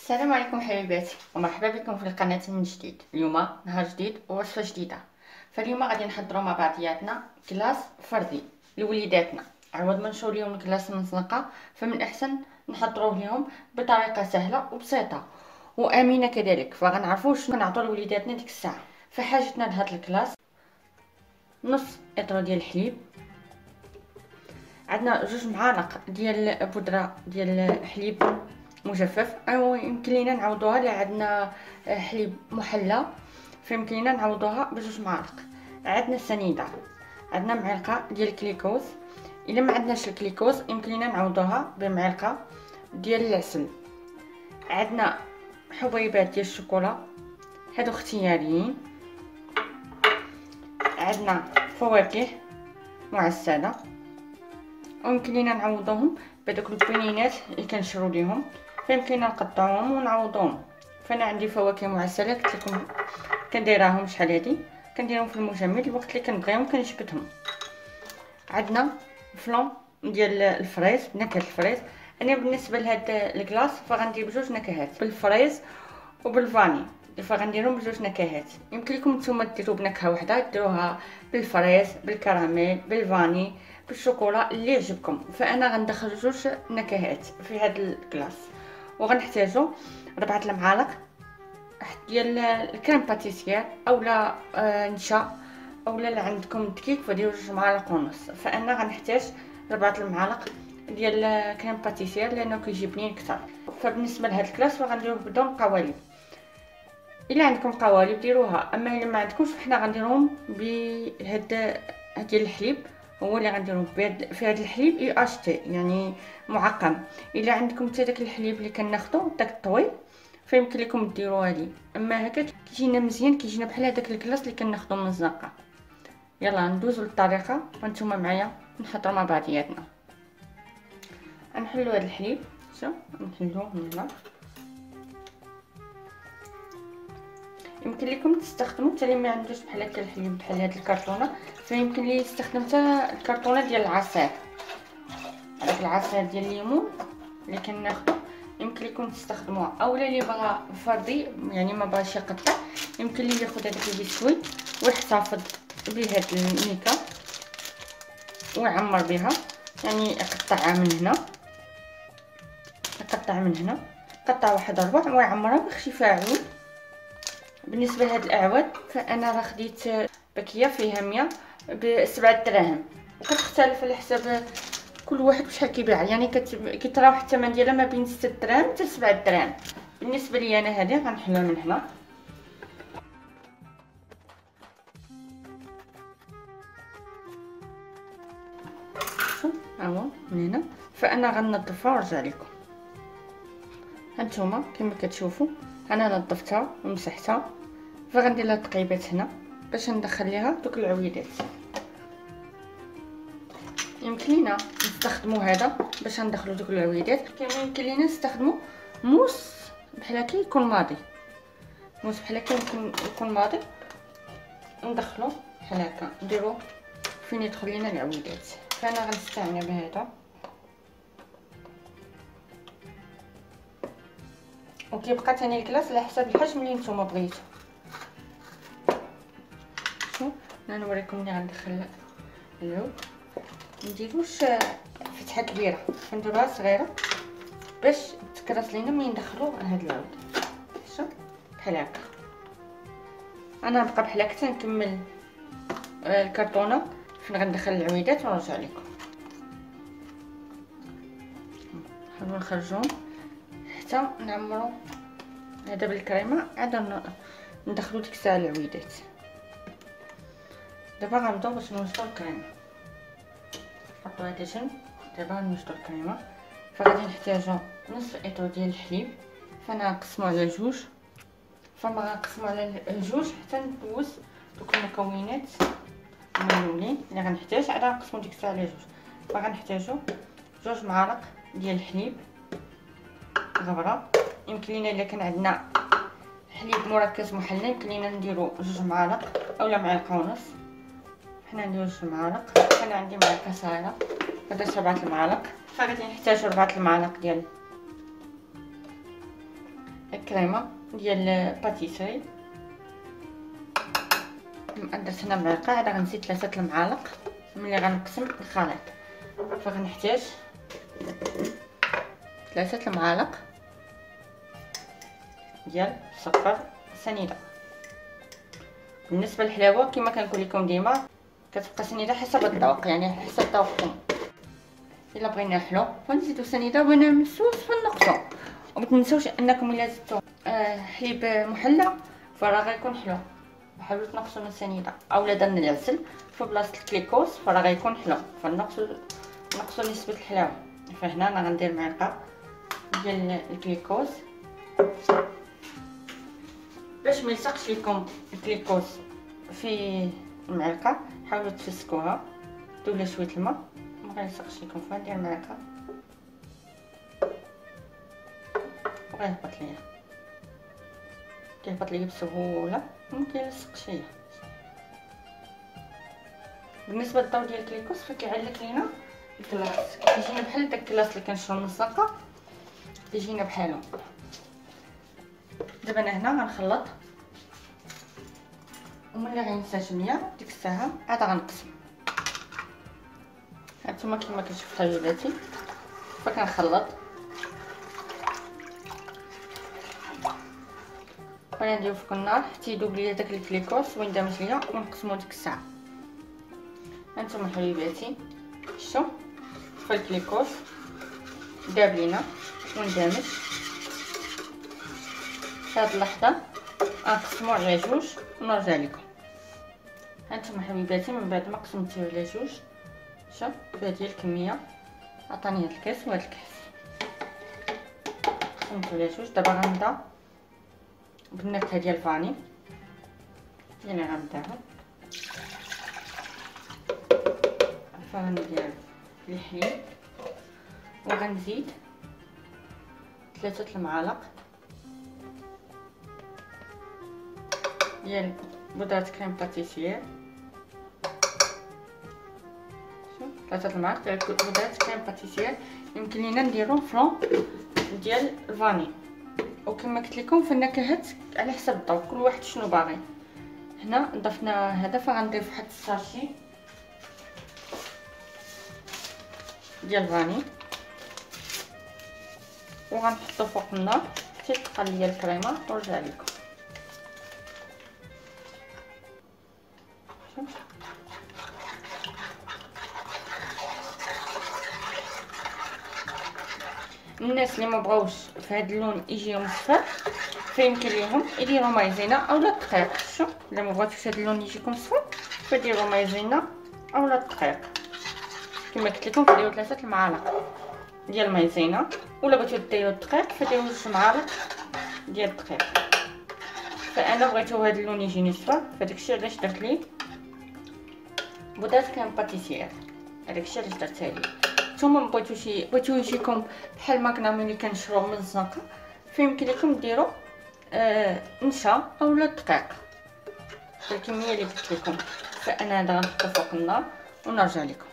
السلام عليكم حبيباتي ومرحبا بكم في القناه من جديد. اليوم نهار جديد ووصفه جديده. فاليوم غادي نحضروا مع بعضياتنا كلاص فردي لوليداتنا. عوض ما نشرو ليهم الكلاص المزنقه فمن الاحسن نحضروه لهم بطريقه سهله وبسيطه وامنه كذلك، فغنعرفوا شنو نعطوا لوليداتنا ديك الساعه. فحاجتنا لهاد الكلاص نص اطرو ديال الحليب، عندنا 2 معالق ديال بودره ديال حليب مجفف، او يمكن لينا نعوضوها الا عندنا حليب محلى فيمكن لينا نعوضوها ب2 معالق. عندنا سنيده، عندنا معلقه ديال الكليكوز، الا ما عندناش الكليكوز يمكن لينا نعوضوها بمعلقه ديال العسل. عندنا حبيبات ديال الشوكولا هادو اختياريين. عندنا فواكه معسله ويمكن لينا نعوضوهم بدوك البنينات اللي كنشرو ليهم، فيمكننا نقطعوهم ونعوضوهم. فانا عندي فواكه معسله قلت لكم كنديرهم شحال هادي، كنديرهم في المجمد الوقت اللي كنبغيهم كنجبدهم. عندنا فلون ديال الفريز بنكهه الفريز. انا بالنسبه لهاد الكلاص فغندير بجوج نكهات، بالفريز وبالفاني، فغنديرهم بجوج نكهات. يمكن لكم نتوما ديروا بنكهه واحده، ديروها بالفريز بالكراميل بالفاني بالشوكولا اللي يعجبكم. فانا غندخل جوج نكهات في هاد الكلاص. وغنحتاجو 4 المعالق ديال الكريم باتيسير اولا نشا اولا عندكم دقيق فديروا 2 معالق ونص. فانا غنحتاج 4 المعالق ديال كريم باتيسير لانه كيجي بنين كثر. فبالنسبه لهاد الكلاص فغنديروه بدون قوالب. الا عندكم قوالب ديروها، اما الا ما عندكمش فحنا غنديرهم بهاد ديال الحليب، هو اللي غنديرو في هذا الحليب اي اش تي يعني معقم. الا عندكم حتى داك الحليب اللي كناخذو داك الطويل فيمكن لكم ديروه هادي، اما هكا كيجينا مزيان، كيجينا بحال هذاك الكلاص اللي كناخذو من الزنقه. يلا ندوزو للطريقه وانتم معايا نحضروا مع بعضياتنا. غنحلو هذا الحليب، شوف نحلوه من هنا. يمكن لكم تستخدموا حتى اللي ما عندوش بحال هكا الحليب بحال هاد الكرتونه، فيمكن لي يستخدم حتى الكرتونه ديال العصير، هذاك العصير ديال الليمون اللي كناخذو يمكن لكم تستخدموها. اولا اللي بغى فردي يعني ما بغاش يقطع يمكن لي ياخذ هذاك البسكويت ويحتفظ بهاد الميكا ويعمر بها، يعني يقطعها من هنا، يقطع من هنا، قطع واحد ربع ويعمرها بخفيفه عود. بالنسبه لهاد الاعواد فانا راه خديت باكيه فيها 100 ب7 دراهم، وكتختلف على حساب كل واحد بشحال كيبيع، يعني كيتراوح الثمن ديالها ما بين 6 دراهم حتى 7 دراهم. بالنسبه لي انا هذه غنحلها من هنا، ها هو من هنا. فانا غنظفها ونرجع لكم. هانتوما كما كتشوفوا انا نظفتها ومسحتها، فغندير لها تقيبات هنا باش ندخل ليها دوك العويدات. يمكن لينا نستخدموا هذا باش ندخلوا دوك العويدات، كما يمكن لينا نستخدموا موس بحال هكا يكون ماضي، موس بحال هكا يكون ماضي ندخلو بحال هكا نديرو فين يدخل لينا العويدات. فانا غنستعمل بهذا، وكيبقى ثاني الكلاص على حسب الحجم اللي نتوما بغيتو. شوف انا نوريكم ملي غندخل العود، منديروش فتحه كبيره، كنديروها صغيره باش تكرس لينا ملي ندخلو هاد العود. شوف بحال هكا. انا نبقى بحال هكا نكمل الكرتونه فين غندخل العويدات ونرجع لكم. نحاولوا نخرجوهم حتى نعمرو هذا بالكريمه، عاد ندخلو ديك الساعه العويدات. دابا غنبداو باش نوجدو الكريمه، نحطو هذا جنب. دابا غنوجدو الكريمه، فغادي نحتاجو نص اطرو ديال الحليب، فانا نقسمو على جوج. فما غنقسمو على جوج حتى ندوز دوك المكونات الملولين اللي غنحتاج، عاد غنقسمو ديك الساعه على جوج. فغنحتاجو 2 معالق ديال الحليب غبره. يمكن لينا الا كان عندنا حليب مركز محلى يمكن لينا نديرو 2 معالق اولا معلقه ونص. حنا نديرو 2 معالق، انا عندي معلقه صغيره درت 4 المعالق. فغادي نحتاجو 4 المعالق ديال الكريمه ديال باتيسري. درت هنا معلقه، عاد غنزيد 3 المعالق ملي غنقسم الخليط. فغنحتاج 3 المعالق ديال السكر سنيده. بالنسبه للحلاوه كما كنقول لكم ديما كتبقى سنيده حسب الذوق، يعني حسب ذوقكم. الا بغينا حلو فنزيدو سنيده وبغينا نمسوس فنقصو. وما تنساوش انكم الا زدتو حليب محلى فراه غيكون حلو، حاولوا تنقصوا من السنيده. اولا درنا العسل في بلاصه الكليكوس فراه غيكون حلو، نقصوا نسبه الحلاوه. فهنا انا غندير معلقه ديال الكليكوس باش ما يلصقش لكم الكليكوس في المعلقه. حاولوا تفسكوها، ديروا لها شويه الماء ما غيلصقش لكم. فندير معلقه وغيهبط ليا بسهوله، ممكن يلصقش ليا. بالنسبه للضو ديال الكليكوس فكيعلق لينا الكلاص، كيجينا بحال داك الكلاص اللي كنشرو من الزنقه، كيجينا بحالو. دابا انا هنا غنخلط، وملي غينسجم ليا ديك الساعه عاد غنقسم. هانتوما كما كتشوفوا حبيباتي فكنخلط ونديرو فوق النار حتى يذوب ليا داك الكليكوس ويندمج ليا ونقسمو ديك الساعه. هانتوما حبيباتي شتو فالكليكوس داب لينا وندمج. في هاد اللحظه غنقسمو على جوج ونرجع لكم. هانتوما حبيباتي من بعد ما قسمتيه على جوج شوف بهذه الكميه عطاني هاد الكاس وهاد الكاس، قسمتو على جوج. دابا غنبدا بالنكهه ديال الفاني اللي غنبداها. فغندير الحليب وغنزيد 3 المعالق ديال بودرة كريم باتيسير. شوف 3 المعالق ديال بودرة كريم باتيسير. يمكن لينا نديرو فلون ديال الفاني، وكما قلت لكم في النكهات على حسب الذوق، كل واحد شنو باغي. هنا ضفنا هذا فغنضيف واحد الساشي ديال الفاني وغنحطو فوق النار حتى تقل ليا الكريمه ونرجع لكم. الناس اللي ما بغاوش في هذا اللون يجيهم مصفر فيمكن ليهم يديروا مايزينا اولا الدقيق. شوف الا ما بغاتوش هذا اللون يجيكم مصفر فديروا مايزينا اولا الدقيق. كما قلت لكم فديروا 3 المعالق ديال المايزينا، ولا بغيتو ديروا الدقيق فديروا 2 معالق ديال الدقيق. فانا بغيتو هذا اللون يجيني صفر، فداكشي علاش درت ليه بودرة كريم باتيسير. هذاكشي علاش درتها ليه. نتوما بغيتو يجيكم بحال ماكنامي اللي كنشرو من الزنقه فيمكن لكم ديروا نشا اولا الدقيق الكميه اللي قلت لكم. فانا هذا غنحطو فوق النار ونرجع لكم.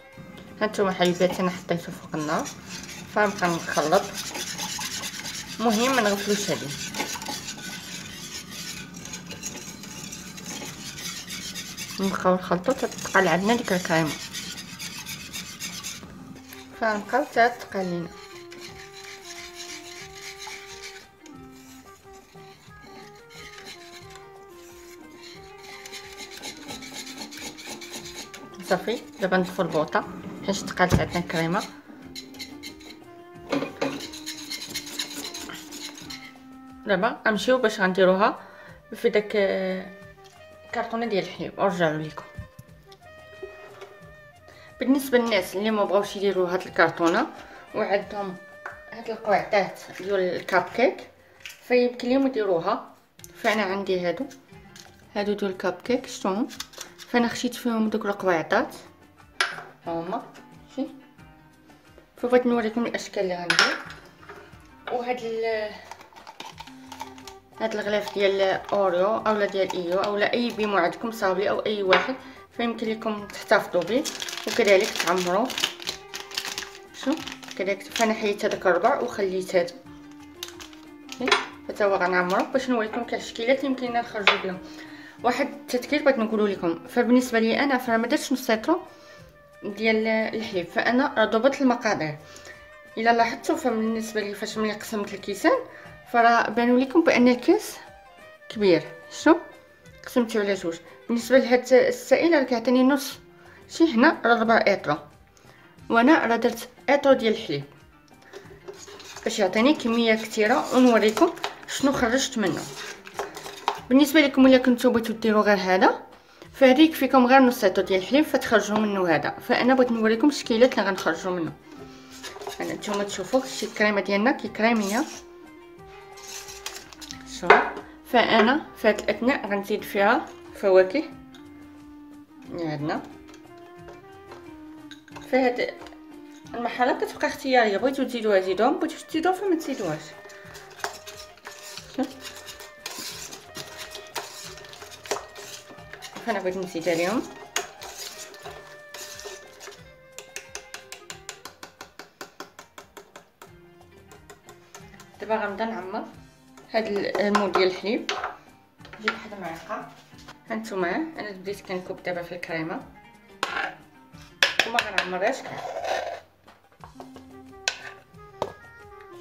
هانتوما حبيباتي انا حطيته فوق النار فغنبقى نخلط. مهم ما نغفلوش هذه. نبقاو نخلطو تتقال عندنا ديك الكريمه. فغنبقاو حتى تقال لينا. صافي دابا نطفو البوطه حيت تقالت عندنا الكريمه. دابا غنمشيو باش غنديروها في داك الكرتونه ديال الحليب ونرجعوا لكم. بالنسبه للناس اللي ما بغاوش يديروا هاد الكرتونه وعندهم هاد القويعطات ديال الكاب كيك فيمكن لهم يديروها. فانا عندي هادو ديال الكاب كيك شفتوهم، فانا خشيت فيهم دوك القويعطات هما شي. فبغيت نوريكم الاشكال اللي غندير. وهاد هاد الغلاف ديال اوريو اولا ديال ايو اولا اي بيمو عندكم صابلي او اي واحد فيمكن لكم تحتفظوا به وكذلك تعمروه. شوف كذلك. فانا حيدت هذاك الربع وخليت هذا حتى هو غنعمرو باش نوريكم كاع الشكيلات اللي يمكن لنا نخرجوا بهم. واحد التذكير بغيت نقوله لكم، فبالنسبه لي انا فما درتش نص لتر ديال الحليب، فانا راه ضبطت المقادير. الا لاحظتوا فبالنسبه لي فاش ملي قسمت الكيسان فراه بانوا لكم بان الكاس كبير. شوف قسمته على جوج. بالنسبه لهاد السائل راه كيعطيني نص، شي هنا راه 4 اطرو وانا راه درت اطرو ديال الحليب باش يعطيني كميه كثيره ونوريكم شنو خرجت منه. بالنسبه لكم الا كنتو بغيتو ديروا غير هذا فهذه يكفيكم غير نص لتر ديال الحليب فتخرجوا منه هذا. فانا بغيت نوريكم الشكيلات اللي غنخرجوا منه. انا نتوما تشوفوا شي الكريمه ديالنا كي كريميه. شوف فانا في هذا الاثناء غنزيد فيها فواكه اللي عندنا. في هذا المرحله كتبقى اختياريه، بغيتو تزيدوها زيدوها، بغيتو تزيدوها فما تزيدوهاش. فانا بغيت نزيد عليهم دابا. غنبدا نعمر هاد المول ديال الحليب. نجيب واحد المعلقه هانتوما. انا بديت كنكب دابا في الكريمه وما غنعمرهاش كاع.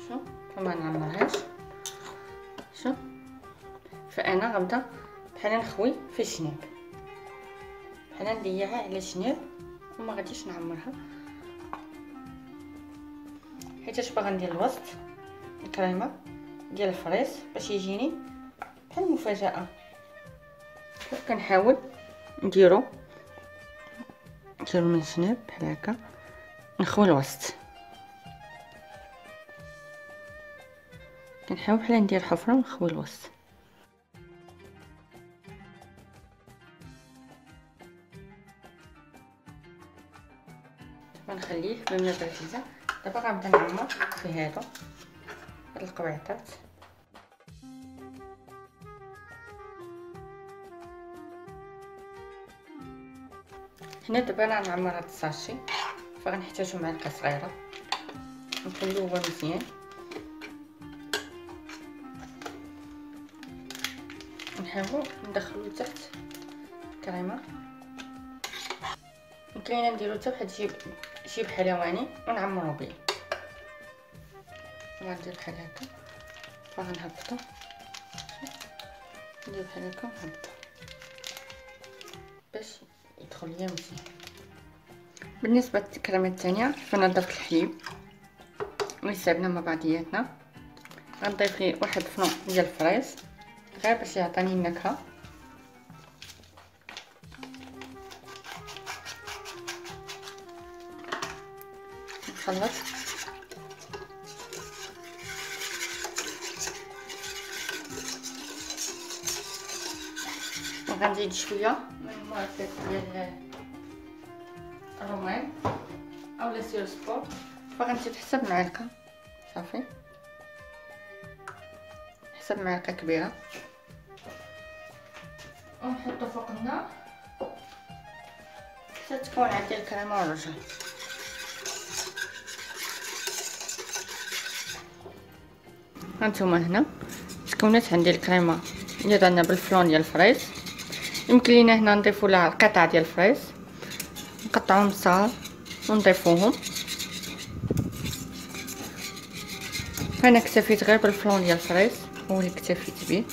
شوف وما نعمرهاش. شوف فانا غنبدا بحال نخوي في الجناب، بحال نديعها على الجناب وما غاديش نعمرها حيتاش باغا ندير الوسط الكريمه ديال الفريز باش يجيني بحال مفاجاه. كنحاول نديرو من الجناب بحال هكا، نخوي الوسط، كنحاول بحال ندير حفره ونخوي الوسط. غنخليه بمنه تركيزه. دابا غنبدا نعمر في هادو هاد القويطات. هنا دابا انا غنعمر هاد الساشي، فغنحتاجو معلقه صغيره نخليوه هو مزيان. نحاولو ندخلو لتحت الكريمه. مكاينه نديرو حتى واحد شي حلواني ونعمرو به. غندير بحال هكا فغنهبطو، ندير بحال هكا ونهبطو باش يدخل ليا مزيان. بالنسبه للكريمه الثانيه فنضيف الحليب ويسابنا مع بعضياتنا. غنضيف ليه واحد فلون ديال الفريز غير باش يعطيني النكهه. نخلط وغنزيد شويه من المركز ديال الرومان اولا سيروسبور، فغنزيد حسب معلقه صافي، حسب معلقه كبيره ونحطو فوق النار حتى تكون عندي الكريمه والرجل. هانتوما هنا تكونات عندي الكريمه اللي درنا بالفلون ديال الفريز. يمكن لينا هنا نضيفوا لها قطع ديال الفريز، نقطعوهم صغار ونضيفوهم. انا اكتفيت غير بالفلون ديال الفريز، هو اللي اكتفيت به.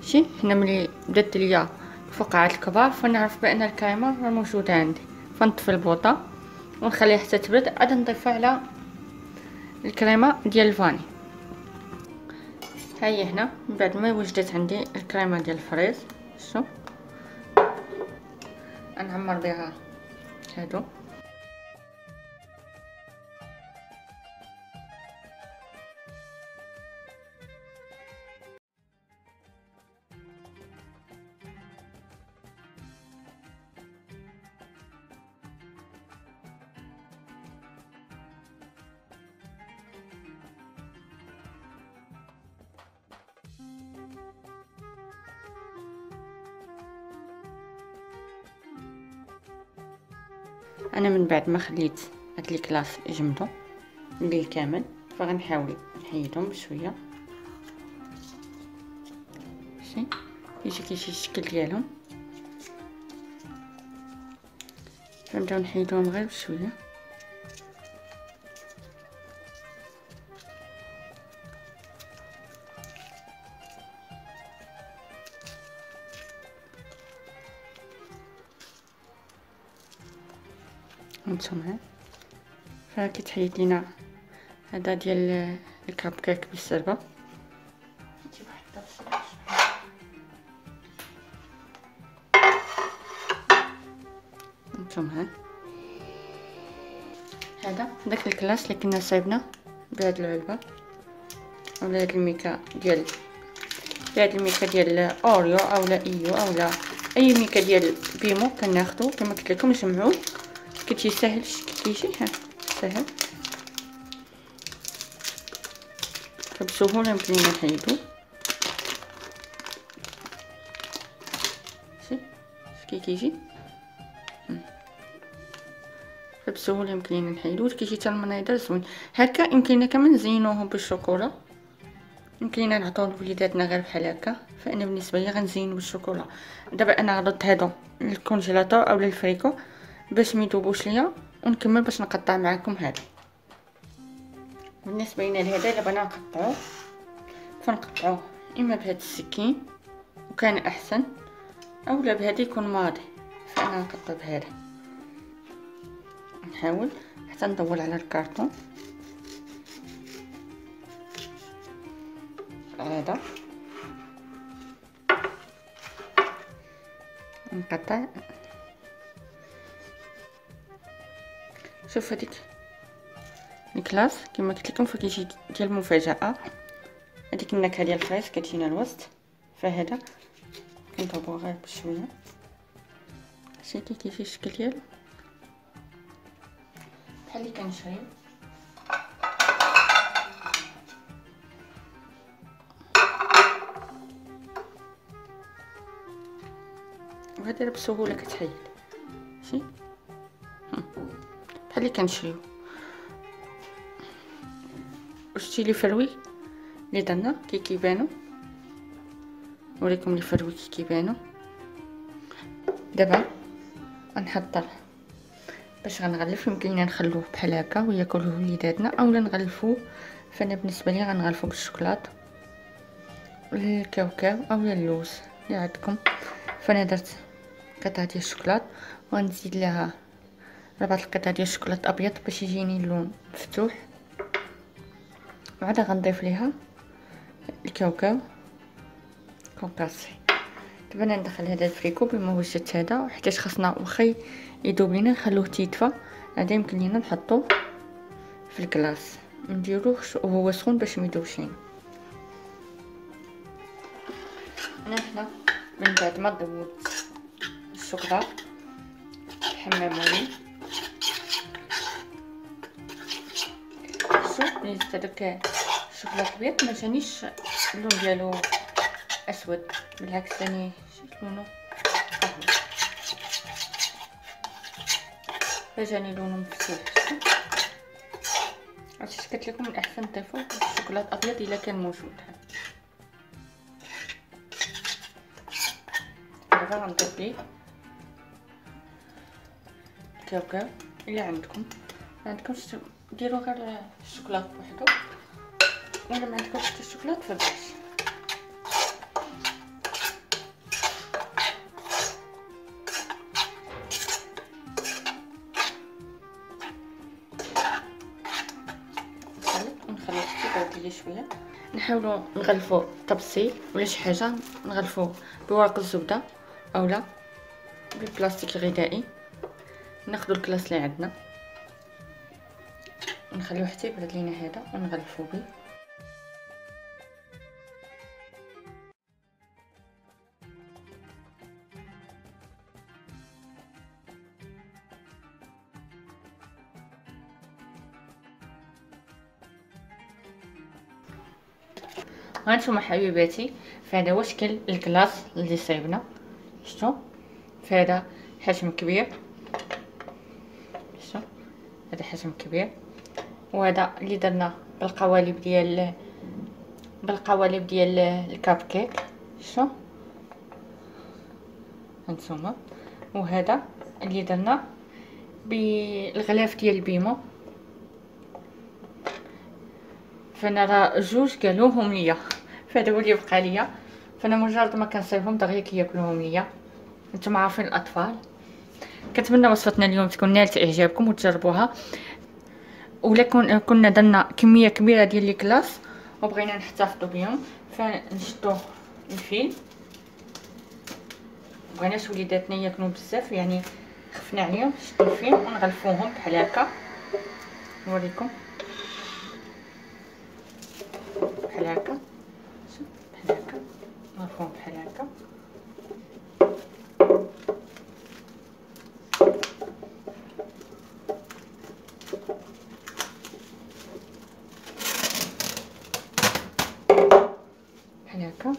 شي هنا ملي بدات ليا الفقاعات الكبار فنعرف بان الكريمه راه موجوده عندي، فنطفي البوطه ونخليها حتى تبرد عاد نضيفها على الكريمه ديال الفاني. هاهي هنا من بعد ما وجدت عندي الكريمه ديال الفريز، شوف نعمر بها هادو. انا من بعد ما خليت هاد الكلاص يجمدوا بالكامل فغنحاول نحيدهم بشويه يجي كيجي الشكل ديالهم. نبداو نحيدوهم غير بشويه. هانتوما فكي تحيد لينا هذا ديال الكاب كيك بالسربه. نجيب واحد الطبسيله. هانتوما هذا داك الكلاس اللي كنا صايبنا بهاد العلبه ولا هاد الميكا ديال اوريو اولا ايو اولا اي ميكا ديال بيمو كناخدو كما قلت لكم نجمعوه. كتجي ساهل كيجي ساهل فبسهوله يمكن لينا نحيدو. كي كيجي فبسهوله يمكن لينا نحيدو. كيجي حتى المنيضه زوين هكا. يمكن لنا كمان نزينوهم بالشوكولا، يمكن لينا نعطيو لوليداتنا غير بحال هكا. فانا بالنسبه لي غنزين بالشوكولا. دابا انا غنرد هادو للكونجيلاتور او للفريكو باش ميذوبوش ليا ونكمل باش نقطع معكم هذا. بالنسبه لنا لهذا الا بغينا نقطعوه فنقطعوه اما بهاد السكين وكان احسن اولا بهذا يكون ماضي. فانا نقطع بهذا. نحاول حتى ندور على الكارطون هذا نقطع. شوف هذيك الكلاس كما قلت لكم فكيجي ديال المفاجاه. هذيك النكهه ديال الفريس كتجينا الوسط. فهذا كنضربوه غير بشويه. شتي كيفاش الشكل ديالو بحال اللي كنشريو. وهذا بسهوله كتحيد شي بحال اللي كنشريو. وشتي لي فروي اللي درنا كي كيبانو. نوريكم لي فروي كي كيبانو. دابا غنحضر باش غنغلف. يمكن لينا نخلوه بحال هكا وياكلوه وليداتنا اولا نغلفوه. فانا بالنسبه لي غنغلفو بالشوكولات الكاوكاو اولا اللوز اللي عندكم. فانا درت قطعه ديال الشوكولات وغنزيد لها 4 القطع ديال الشوكولات ابيض باش يجيني اللون مفتوح. وعاد غنضيف ليها الكاوكاو كونكاسي. دابا انا ندخل هذا الفريكو بما وجدت هذا حيت خاصنا واخا يذوب لينا نخلوه تيدفى. هذا يمكن لينا نحطوه في الكلاص نديروه وهو سخون باش ما يذوبش لينا. انا هنا من بعد ما ذوبت الشوكولا حماموني شوف نزيد هذاك الشوكولا الابيض ما جانيش اللون ديالو اسود بالعكس جاني لونو قهوي. فجاني لونه مفتوح. عرفتي قلت لكم من الاحسن تضيفوا الشوكولا الابيض الا كان موجود. دابا غنضيف ليه الكاوكاو اللي عندكمش ديروا غير الشوكولا بوحدو ولا ما عندكمش حتى الشوكولا فباش. ونخليو يبرد لي شويه. نحاولوا نغلفوا طبسيل ولا شي حاجه نغلفوا بورق الزبده اولا بالبلاستيك الغذائي. ناخذ الكلاص اللي عندنا نخليوه حتى يبرد لينا هذا ونغلفوه به. هانتوما حبيباتي فهذا هو شكل الكلاص اللي صايبنا. شفتوا فهذا حجم كبير. شفتوا هذا حجم كبير. وهذا اللي درنا بالقوالب ديال الكاب كيك. شو هانتوما. وهذا اللي درنا بالغلاف ديال البيمو، فانا راه جوج قالوهم ليا، فهذا هو اللي بقى ليا، فانا مجرد ما كنصيبهم دغيا كياكلوهم ليا. نتوما عارفين الاطفال. كنتمنى وصفتنا اليوم تكون نالت اعجابكم وتجربوها. ولا كنا درنا كميه كبيره ديال لي كلاص وبغينا نحتفظوا بهم، فنشدو الفيل. مبغيناش وليداتنا ياكلوا بزاف، يعني خفنا عليهم. شدو الفيل ونغلفوهم بحال هكا. نوريكم بحال هكا، بحال هكا نغلفوهم بحال هكا. بحال هكا.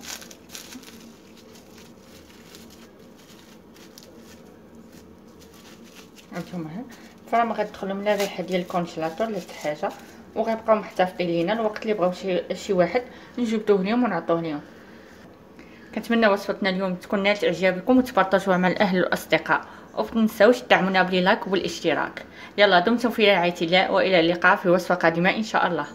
هانتوما فراه ما غتدخلهم لا ريحه ديال الكونجيلاتور لا حتى حاجه، وغيبقاو محتفظين لينا الوقت اللي بغاو شي واحد نجبدوه لهم ونعطوه لهم. كنتمنى وصفتنا اليوم تكون نالت اعجابكم وتبارطاجوها مع الاهل والاصدقاء، ومتنساوش تدعمونا بلايك وبالاشتراك. يلا دمتم في رعايه الله، والى اللقاء في وصفه قادمه ان شاء الله.